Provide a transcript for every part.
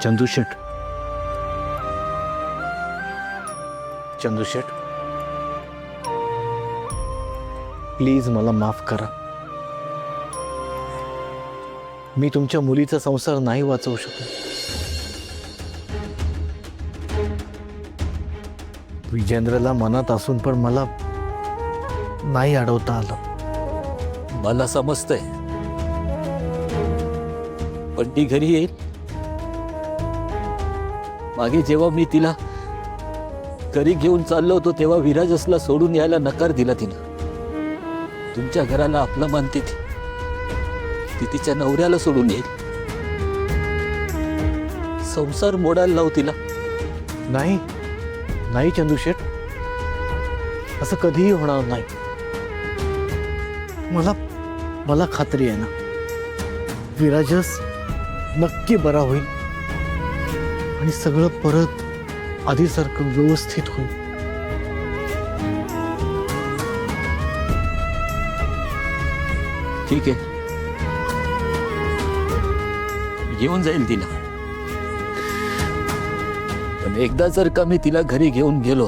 चंदूशेठ, चंदूशेठ, please मला माफ करा. मी तुमच्या मुलीचा संसार नाही वाचवू शकत. विजेंद्रला मनात असून पण मला नाही अडवता आलं. मला समजतंय, पण ती घरी येईल. मागे जेव्हा मी तिला घरी घेऊन चाललो होतो तेव्हा विराजसला सोडून यायला नकार दिला तिनं. तुमच्या घराला आपलं मानते ती तिच्या नवऱ्याला सोडून येईल. संसार मोडायला लावू तिला. नाही नाही चंदूशेठ, असं कधीही होणार नाही. मला खात्री आहे ना, विराजस नक्की बरा होईल आणि सगळं परत आधीसारखं व्यवस्थित होईल. ठीक आहे, घेऊन जाईल तिला. पण एकदा जर का मी तिला घरी घेऊन गेलो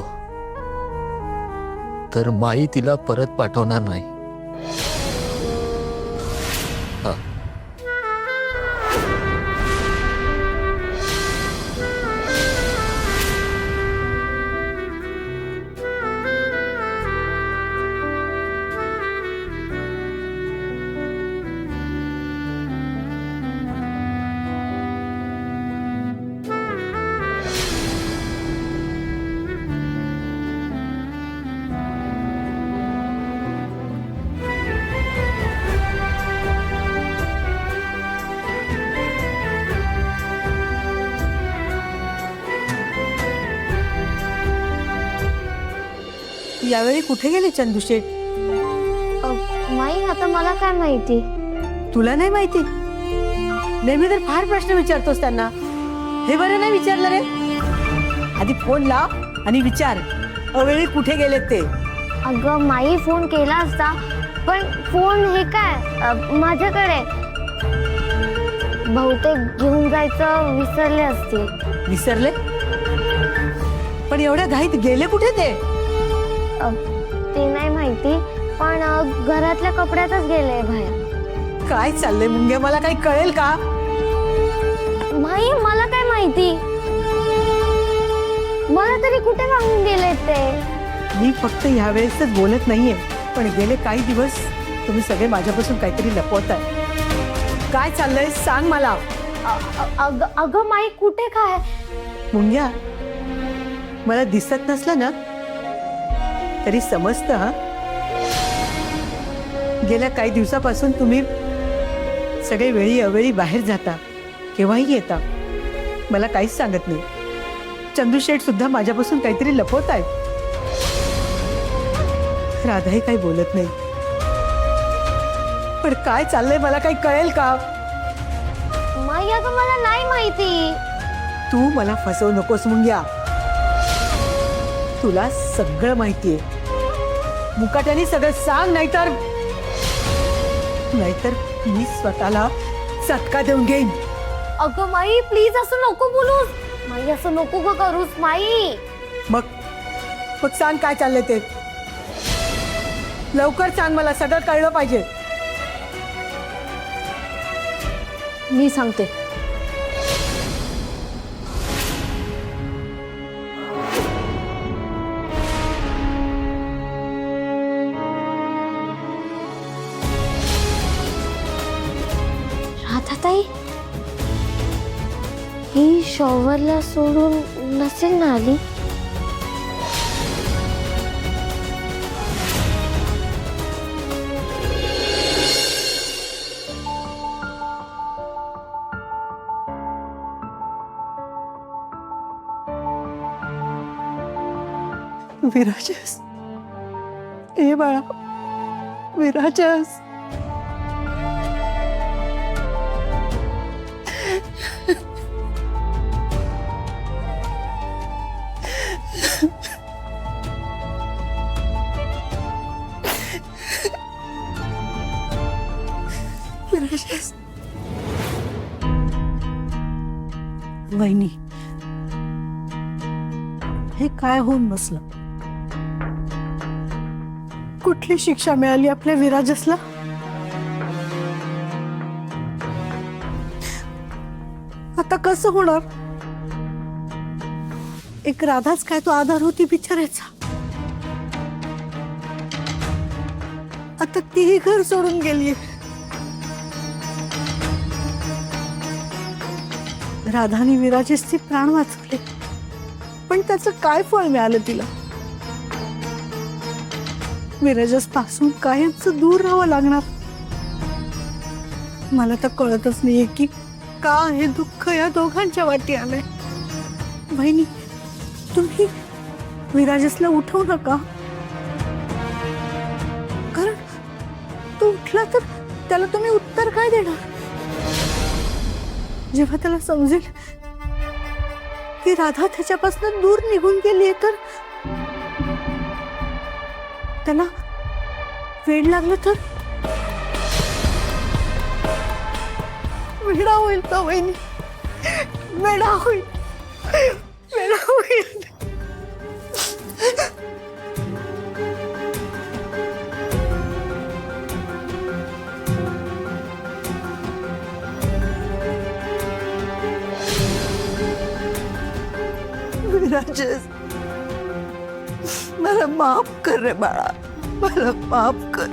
तर माई तिला परत पाठवणार नाही. हा. यावेळी कुठे गेले चंदूशेठ? माई आता मला काय माहिती. तुला नाही माहिती? नेहमी तर फार प्रश्न विचारतोस त्यांना. हे बरं नाही विचारलं रे? आधी फोन लाव आणि विचार अवेळी कुठे गेलेत ते. अगं माई फोन केला असता, पण फोन हे काय माझ्याकडे. बहुतेक घेऊन जायचं विसरले असतील. विसरले? पण एवढ्या घाईत गेले कुठे ते? ते नाही माहिती, पण घरातल्या कपड्यातच गेले बाहेर. काय चाललंय मुंग्या, मला काही कळेल का? माई मला काय माहिती. मला तरी कुठे वाहून गेले ते. मी फक्त ह्यावेळेसच बोलत नाहीये, पण गेले काही दिवस तुम्ही सगळे माझ्यापासून काहीतरी लपवताय. काय चाललंय सांग मला. अगं माई कुठे काय? मुंग्या, मला दिसत नसलं ना तरी समजतं. हा, गेल्या काही दिवसापासून तुम्ही सगळे वेळी अवेळी बाहेर जाता, केव्हाही येता, मला काहीच सांगत नाही. चंदूशेठ सुद्धा माझ्यापासून काहीतरी लपवत आहेत. राधाही काही बोलत नाही. पण काय चाललंय मला काही कळेल का? माई अगं मला नाही माहिती. तू मला फसवू नकोस मुंग्या. तुला सगळं माहितीये. मुकाट्याने सगळं सांग, नाहीतर मी स्वतःला चटका देऊन घेईन. अगं माई प्लीज असं नको बोलूस. माई असं नको ग करूस माई. मग सांग काय चाललंय ते. लवकर सांग, मला सगळं कळलं पाहिजे. मी सांगते. राधाताई, ही शॉवरला सोडून नसेल ना आली? विराजस, ए बाळा, विराजस. वहिनी, हे काय होऊन बसलं? कुठली शिक्षा मिळाली आपल्या विराजसला? आता कसं होणार? एक राधाच काय तो आधार होती बिचारायचा. आता तीही घर सोडून गेली. राधाने विराजेसचे प्राण वाचवले, पण त्याचं काय फळ मिळालं तिला? विराजस पासून कायमचं दूर राहावं लागणार. मला तर कळतच नाहीये की का हे दुःख या दोघांच्या वाटी आलंय. बहिणी, तुम्ही विराजसला उठवू नका, कारण तो उठला तर त्याला तुम्ही उत्तर काय देणार? जेव्हा त्याला समजेल की राधा त्याच्यापासून दूर निघून गेली तर त्याला वेड लागलं तर वेडा होईल तो वहिनी, वेडा होईल, वेडा होईल. विराजस, मला माफ कर रे बाळा, मला माफ कर.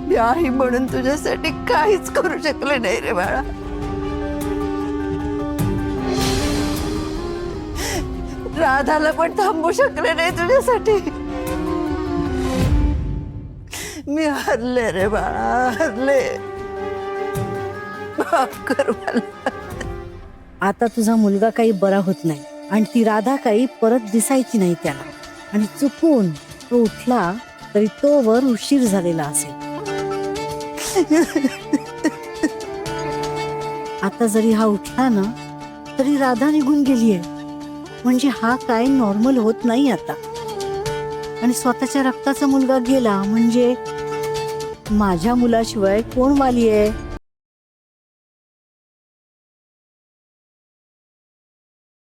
मी आई म्हणून तुझ्यासाठी काहीच करू शकले नाही रे बाळा. राधाला पण थांबू शकले नाही तुझ्यासाठी. मी हरले रे बाळा, हरले. माफ कर मला. आता तुझा मुलगा काही बरा होत नाही आणि ती राधा काही परत दिसायची नाही त्याला, आणि चुकून तो उठला तरी तो वर उशीर झालेला असेल. आता जरी हा उठला ना तरी राधा निघून गेलीये, म्हणजे हा काय नॉर्मल होत नाही आता. आणि स्वतःच्या रक्ताचा मुलगा गेला म्हणजे माझ्या मुलाशिवाय कोण वाली आहे?